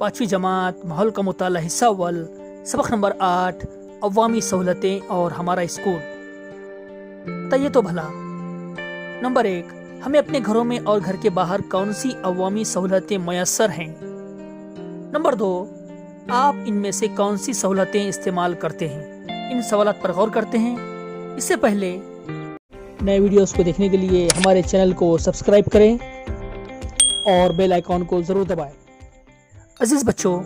पाँचवीं जमात माहौल का मुताला हिस्सा अव्वल सबक नंबर 8 अवामी सहूलतें और हमारा स्कूल। बताइए तो भला, नंबर 1, हमें अपने घरों में और घर के बाहर कौन सी अवामी सहूलतें मैसर हैं? नंबर 2, आप इनमें से कौन सी सहूलतें इस्तेमाल करते हैं? इन सवालात पर गौर करते हैं। इससे पहले नए वीडियोस को देखने के लिए हमारे चैनल को सब्सक्राइब करें और बेल आइकॉन को ज़रूर दबाएं। अजीज बच्चों,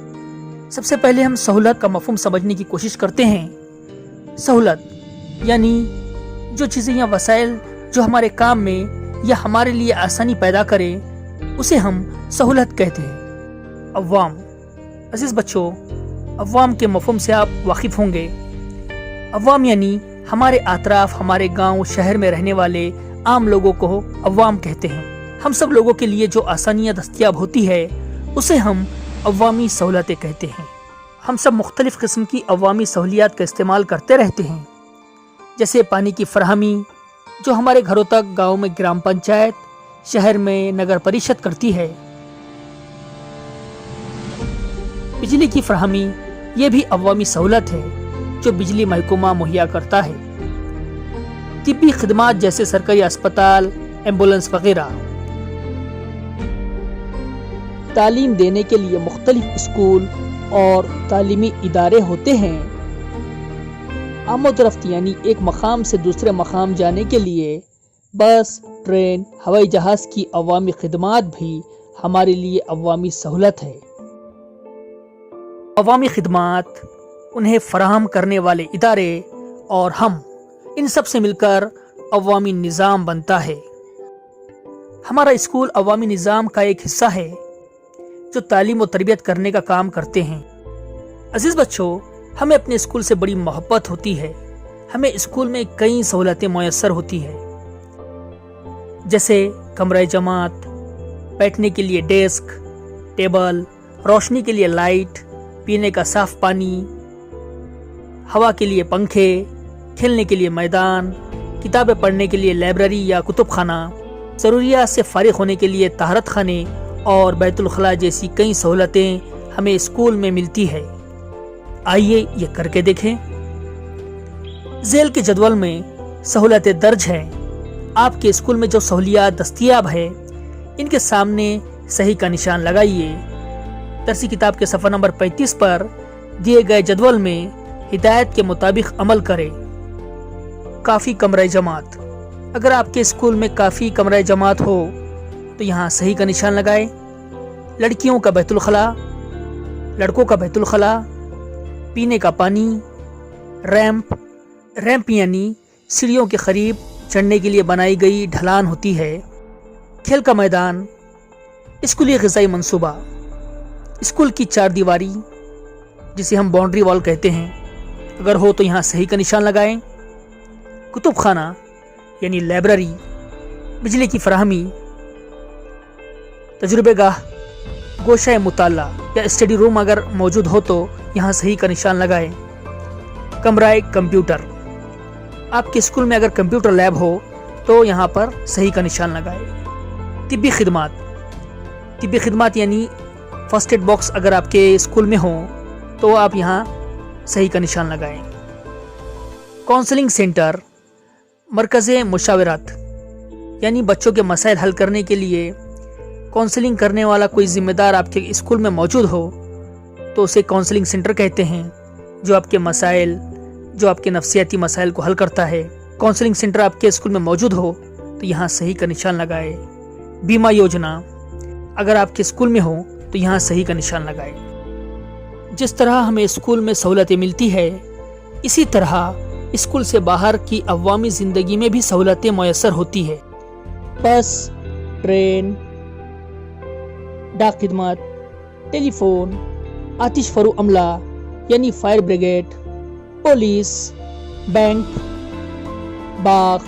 सबसे पहले हम सहूलत का मफहूम समझने की कोशिश करते हैं। सहूलत यानी जो चीज़ें या वसाइल जो हमारे काम में या हमारे लिए आसानी पैदा करे, उसे हम सहूलत कहते हैं। अवाम, अजीज बच्चों, अवाम के मफहूम से आप वाकिफ़ होंगे। अवाम यानी हमारे अतराफ, हमारे गांव शहर में रहने वाले आम लोगों को अवाम कहते हैं। हम सब लोगों के लिए जो आसानियाँ दस्तयाब होती है उसे हम अवामी सहूलतें कहते हैं। हम सब मुख्तलिफ़ किस्म की अवामी सहूलियात का इस्तेमाल करते रहते हैं, जैसे पानी की फराहमी जो हमारे घरों तक गाँव में ग्राम पंचायत, शहर में नगर परिषद करती है। बिजली की फराहमी ये भी अवामी सहूलत है जो बिजली महकमा मुहैया करता है। तिब्बी खिदमात जैसे सरकारी अस्पताल, एम्बुलेंस वगैरह। तालीम देने के लिए मुख्तलिफ स्कूल और तालीमी इदारे होते हैं। आमद-ओ-रफ्त यानी एक मकाम से दूसरे मकाम जाने के लिए बस, ट्रेन, हवाई जहाज़ की अवामी खिदमात भी हमारे लिए अवामी सहूलत है। अवामी खिदमात, उन्हें फराहम करने वाले इदारे और हम, इन सब से मिलकर अवामी निज़ाम बनता है। हमारा स्कूल अवामी निज़ाम का एक हिस्सा है जो तालीम और तरबियत करने का काम करते हैं। अजीज बच्चों, हमें अपने स्कूल से बड़ी मोहब्बत होती है। हमें स्कूल में कई सहूलतें मैसर होती है, जैसे कमरा जमात, बैठने के लिए डेस्क, टेबल, रोशनी के लिए लाइट, पीने का साफ पानी, हवा के लिए पंखे, खेलने के लिए मैदान, किताबें पढ़ने के लिए लाइब्रेरी या कुतुब खाना, ज़रूरियात से फारिग होने के लिए तहारत खाने और बैतुल खला जैसी कई सहूलतें हमें स्कूल में मिलती है। आइए ये करके देखें। झेल के जदवल में सहूलतें दर्ज हैं। आपके स्कूल में जो सहूलियात दस्तयाब है, इनके सामने सही का निशान लगाइए। दरसी किताब के सफ़ा नंबर 35 पर दिए गए जदवल में हिदायत के मुताबिक अमल करें। काफ़ी कमरा जमात, अगर आपके स्कूल में काफ़ी कमरा जमात हो तो यहाँ सही का निशान लगाएं। लड़कियों का बैतुल खला, लड़कों का बैतुल खला, पीने का पानी, रैंप यानी सीढ़ियों के करीब चढ़ने के लिए बनाई गई ढलान होती है। खेल का मैदान, स्कूली ग़िज़ाई मंसूबा, स्कूल की चार दीवारी जिसे हम बाउंड्री वॉल कहते हैं, अगर हो तो यहाँ सही का निशान लगाएं। कुतुब खाना यानी लाइब्रेरी, बिजली की फराहमी, तजुर्बेगाह, गोशाए मुताला या स्टडी रूम अगर मौजूद हो तो यहाँ सही का निशान लगाएं। कमराए कंप्यूटर, आपके स्कूल में अगर कंप्यूटर लैब हो तो यहाँ पर सही का निशान लगाएं। तिब्बी खिदमात यानी फर्स्ट एड बॉक्स अगर आपके स्कूल में हो तो आप यहाँ सही का निशान लगाएं। काउंसलिंग सेंटर, मरकज़े मुशावरत यानी बच्चों के मसाइल हल करने के लिए काउंसलिंग करने वाला कोई ज़िम्मेदार आपके स्कूल में मौजूद हो तो उसे काउंसलिंग सेंटर कहते हैं, जो आपके मसाइल, जो आपके नफ्सियाती मसाइल को हल करता है। काउंसलिंग सेंटर आपके स्कूल में मौजूद हो तो यहाँ सही का निशान लगाए। बीमा योजना अगर आपके स्कूल में हो तो यहाँ सही का निशान लगाए। जिस तरह हमें स्कूल में सहूलतें मिलती है, इसी तरह स्कूल से बाहर की अवामी ज़िंदगी में भी सहूलतें मैसर होती है। बस, ट्रेन, डाक खिदमत, टेलीफोन, आतिश फरू अमला यानी फायर ब्रिगेड, पुलिस, बैंक, बाग,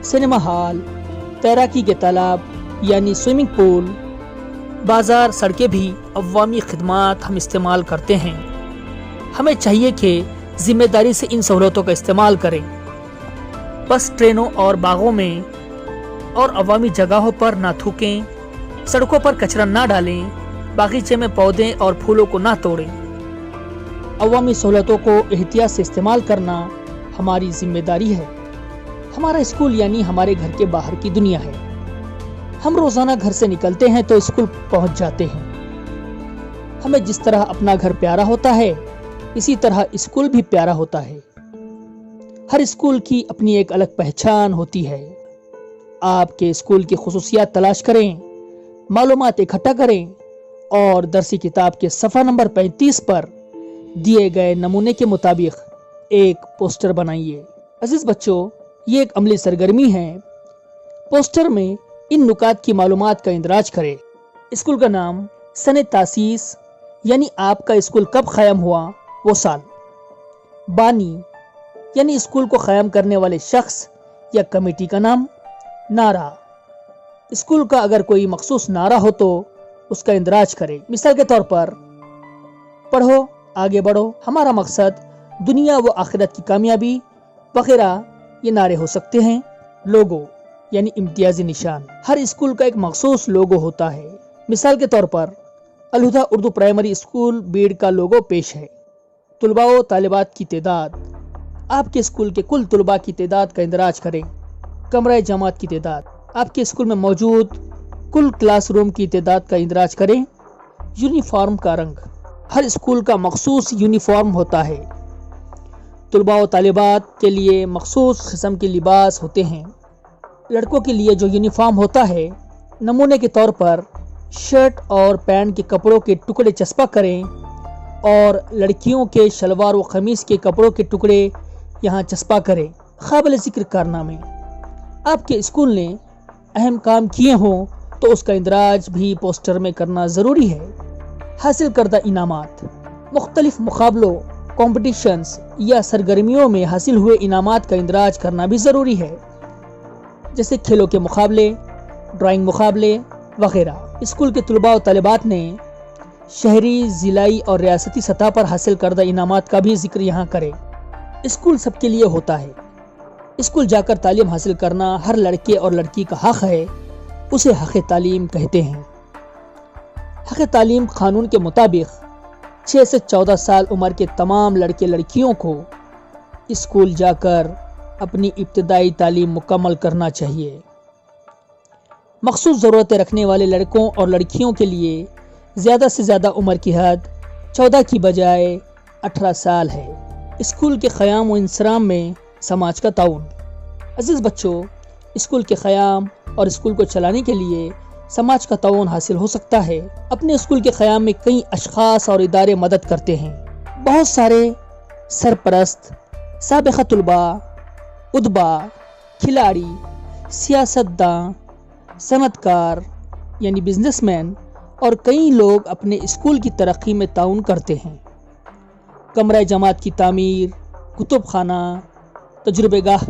सिनेमा हॉल, तैराकी के तालाब यानी स्विमिंग पूल, बाजार, सड़कें भी अवामी खिदमात हम इस्तेमाल करते हैं। हमें चाहिए कि जिम्मेदारी से इन सहूलतों का इस्तेमाल करें। बस, ट्रेनों और बागों में और अवामी जगहों पर ना थूकें, सड़कों पर कचरा ना डालें باغیچے میں پودے اور پھولوں کو نہ توڑیں۔ عوامی سہولتوں کو احتیاط سے استعمال کرنا ہماری ذمہ داری ہے۔ ہمارا اسکول یعنی ہمارے گھر کے باہر کی دنیا ہے۔ ہم روزانہ گھر سے نکلتے ہیں تو اسکول پہنچ جاتے ہیں۔ ہمیں جس طرح اپنا گھر پیارا ہوتا ہے اسی طرح اسکول بھی پیارا ہوتا ہے۔ ہر اسکول کی اپنی ایک الگ پہچان ہوتی ہے۔ آپ کے اسکول کی خصوصیات تلاش کریں، معلومات اکٹھا کریں اور درسی کتاب کے صفحہ نمبر 35 پر دیے گئے نمونے کے مطابق ایک پوسٹر بنائیے۔ عزیز بچوں، یہ ایک عملی سرگرمی ہے۔ پوسٹر میں ان نکات کی معلومات کا اندراج کریں۔ اسکول کا نام، سن تاسیس یعنی آپ کا اسکول کب قائم ہوا وہ سال، بانی یعنی اسکول کو قائم کرنے والے شخص یا کمیٹی کا نام، نعرہ، اسکول کا اگر کوئی مخصوص نعرہ ہو تو اس کا اندراج کریں۔ مثال کے طور پر پڑھو آگے بڑھو، ہمارا مقصد دنیا و آخرت کی کامیابی وغیرہ یہ نعرے ہو سکتے ہیں۔ لوگو یعنی امتیازی نشان، ہر اسکول کا ایک مخصوص لوگو ہوتا ہے۔ مثال کے طور پر الہدیٰ اردو پرائمری اسکول بیڑ کا لوگو پیش ہے۔ طلباء و طالبات کی تعداد، آپ کے اسکول کے کل طلباء کی تعداد کا اندراج کریں۔ کمرہ جماعت کی تعداد، آپ کے اسکول میں موجود کل کلاس روم کی تعداد کا اندراج کریں۔ یونیفارم کا رنگ، ہر اسکول کا مخصوص یونیفارم ہوتا ہے۔ طلباء و طالبات کے لیے مخصوص قسم کے لباس ہوتے ہیں۔ لڑکوں کے لیے جو یونیفارم ہوتا ہے، نمونے کے طور پر شرٹ اور پینٹ کے کپڑوں کے ٹکڑے چسپاں کریں اور لڑکیوں کے شلوار و قمیص کے کپڑوں کے ٹکڑے یہاں چسپاں کریں۔ قابل ذکر کارنامے، آپ کے اسکول نے اہم کام کیے ہوں تو اس کا اندراج بھی پوسٹر میں کرنا ضروری ہے۔ حاصل کردہ انعامات، مختلف مقابلوں، کمپٹیشنز یا سرگرمیوں میں حاصل ہوئے انعامات کا اندراج کرنا بھی ضروری ہے، جیسے کھیلوں کے مقابلے، ڈرائنگ مقابلے وغیرہ۔ اسکول کے طلباء و طالبات نے شہری، ضلعی اور ریاستی سطح پر حاصل کردہ انعامات کا بھی ذکر یہاں کریں۔ اسکول سب کے لیے ہوتا ہے۔ اسکول جا کر تعلیم حاصل کرنا ہر لڑکے اور لڑکی کا حق ہے، اسے حق تعلیم کہتے ہیں۔ حق تعلیم قانون کے مطابق 6 سے 14 سال عمر کے تمام لڑکے لڑکیوں کو اسکول جا کر اپنی ابتدائی تعلیم مکمل کرنا چاہیے۔ مخصوص ضرورتیں رکھنے والے لڑکوں اور لڑکیوں کے لیے زیادہ سے زیادہ عمر کی حد 14 کی بجائے 18 سال ہے۔ اسکول کے قیام و انصرام میں سماج کا تعاون، عزیز بچوں، اسکول کے قیام اور اسکول کو چلانے کے لیے سماج کا تعاون حاصل ہو سکتا ہے۔ اپنے اسکول کے قیام میں کئی اشخاص اور ادارے مدد کرتے ہیں۔ بہت سارے سرپرست، سابقہ طلباء، ادبا، کھلاڑی، سیاستداں، صنعت کار یعنی بزنس مین اور کئی لوگ اپنے اسکول کی ترقی میں تعاون کرتے ہیں۔ کمرہ جماعت کی تعمیر، کتب خانہ، تجربہ گاہ،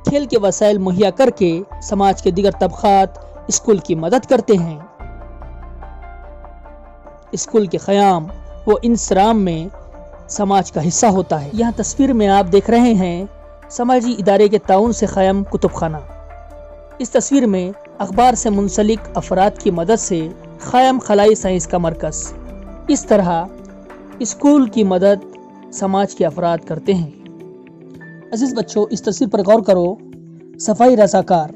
کھیل کے وسائل مہیا کر کے سماج کے دیگر طبقات اسکول کی مدد کرتے ہیں۔ اسکول کے قیام و انصرام میں سماج کا حصہ ہوتا ہے۔ یہاں تصویر میں آپ دیکھ رہے ہیں سماجی ادارے کے تعاون سے قائم کتب خانہ۔ اس تصویر میں اخبار سے منسلک افراد کی مدد سے قائم خلائی سائنس کا مرکز۔ اس طرح اسکول کی مدد سماج کے افراد کرتے ہیں۔ عزیز بچوں، اس تصویر پر غور کرو۔ صفائی رضاکار،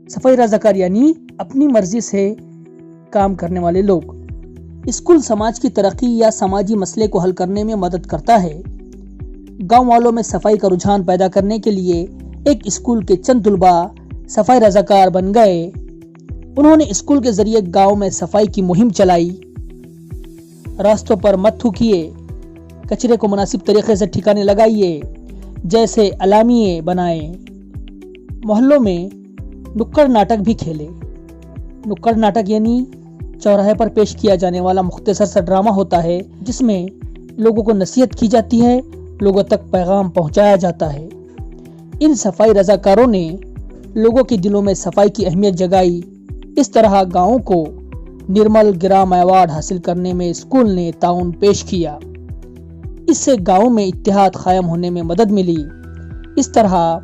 صفائی رضاکار یعنی اپنی مرضی سے کام کرنے والے لوگ۔ اسکول سماج کی ترقی یا سماجی مسئلے کو حل کرنے میں مدد کرتا ہے۔ گاؤں والوں میں صفائی کا رجحان پیدا کرنے کے لیے ایک اسکول کے چند طلباء صفائی رضاکار بن گئے۔ انہوں نے اسکول کے ذریعے گاؤں میں صفائی کی مہم چلائی، راستوں پر مت تھوکیے، کچرے کو مناسب طریقے سے ٹھکانے لگائیے جیسے اعلامیے بنائے، محلوں میں نکڑ ناٹک بھی کھیلے۔ نکڑ ناٹک یعنی چوراہے پر پیش کیا جانے والا مختصر سا ڈرامہ ہوتا ہے جس میں لوگوں کو نصیحت کی جاتی ہے، لوگوں تک پیغام پہنچایا جاتا ہے۔ ان صفائی رضاکاروں نے لوگوں کے دلوں میں صفائی کی اہمیت جگائی۔ اس طرح گاؤں کو نرمل گرام ایوارڈ حاصل کرنے میں اسکول نے تعاون پیش کیا۔ اس سے گاؤں میں اتحاد قائم ہونے میں مدد ملی۔ اس طرح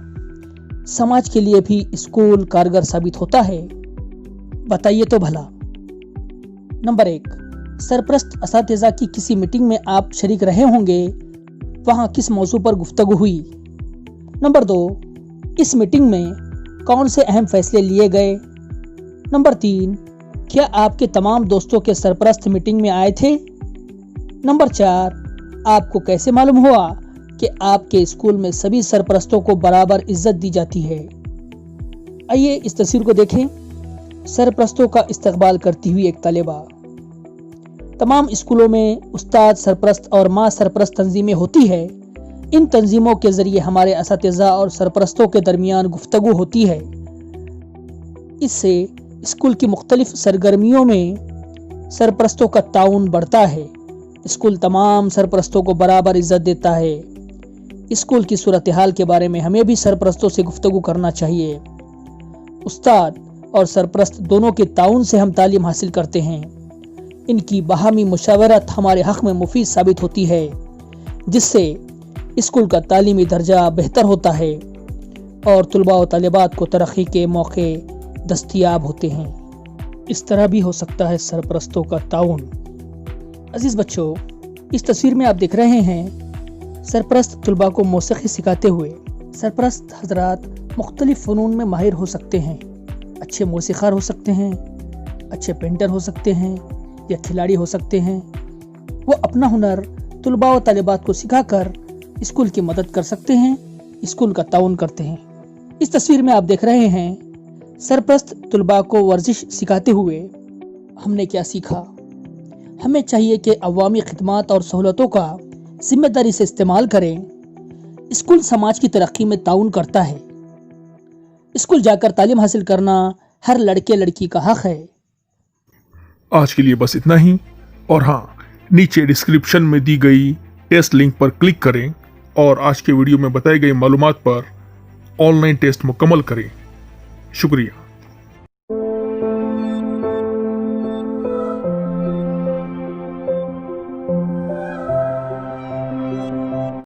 سماج کے لیے بھی اسکول کارگر ثابت ہوتا ہے۔ بتائیے تو بھلا۔ नंबर 1, सरपरस्त असातिज़ा की किसी मीटिंग में आप शरीक रहे होंगे, वहाँ किस मौजू पर गुफ्तगू हुई। नंबर 2, इस मीटिंग में कौन से अहम फैसले लिए गए। नंबर 3, क्या आपके तमाम दोस्तों के सरपरस्त मीटिंग में आए थे। नंबर 4, आपको कैसे मालूम हुआ कि आपके स्कूल में सभी सरपरस्तों को बराबर इज्जत दी जाती है। आइए इस तस्वीर को देखें। सरपरस्तों का इस्तकबाल करती हुई एक तालिबा। तमाम स्कूलों में उस्ताद सरपरस्त और माँ सरपरस्त तंजीमें होती है। इन तंजीमों के जरिए हमारे असातिज़ा और सरपरस्तों के दरमियान गुफ्तगू होती है। इससे स्कूल की मुख्तलिफ सरगर्मियों में सरपरस्तों का ताउन बढ़ता है। स्कूल तमाम सरपरस्तों को बराबर इज्जत देता है। स्कूल की सूरत हाल के बारे में हमें भी सरपरस्तों से गुफ्तगू करना चाहिए। उस्ताद और सरपरस्त दोनों के ताउन से हम तालीम हासिल करते हैं। इनकी बाहमी मुशावरत हमारे हक़ में मुफीद साबित होती है, जिससे स्कूल का तालीमी दर्जा बेहतर होता है और तलबा व तालिबात को तरक्की के मौके दस्तयाब होते हैं। इस तरह भी हो सकता है सरपरस्तों का ताउन। अजीज बच्चों, इस तस्वीर में आप देख रहे हैं सरपरस्त तलबा को मौसीकी सिखाते हुए। सरपरस्त हजरात मुख्तलिफ फ़नून में माहिर हो सकते हैं। अच्छे मौसीकार हो सकते हैं, अच्छे पेंटर हो सकते हैं या खिलाड़ी हो सकते हैं। वो अपना हुनर तलबा व तालिबात को सिखाकर स्कूल की मदद कर सकते हैं, स्कूल का ताउन करते हैं। इस तस्वीर में आप देख रहे हैं सरपरस्त तलबा को वर्जिश सिखाते हुए। हमने क्या सीखा? हमें चाहिए कि अवामी खिदमात और सहूलतों का जिम्मेदारी से इस्तेमाल करें। स्कूल समाज की तरक्की में ताउन करता है। स्कूल जाकर तालीम हासिल करना हर लड़के लड़की का हक है। आज के लिए बस इतना ही। और हाँ, नीचे डिस्क्रिप्शन में दी गई टेस्ट लिंक पर क्लिक करें और आज के वीडियो में बताई गई मालूमात पर ऑनलाइन टेस्ट मुकम्मल करें। शुक्रिया।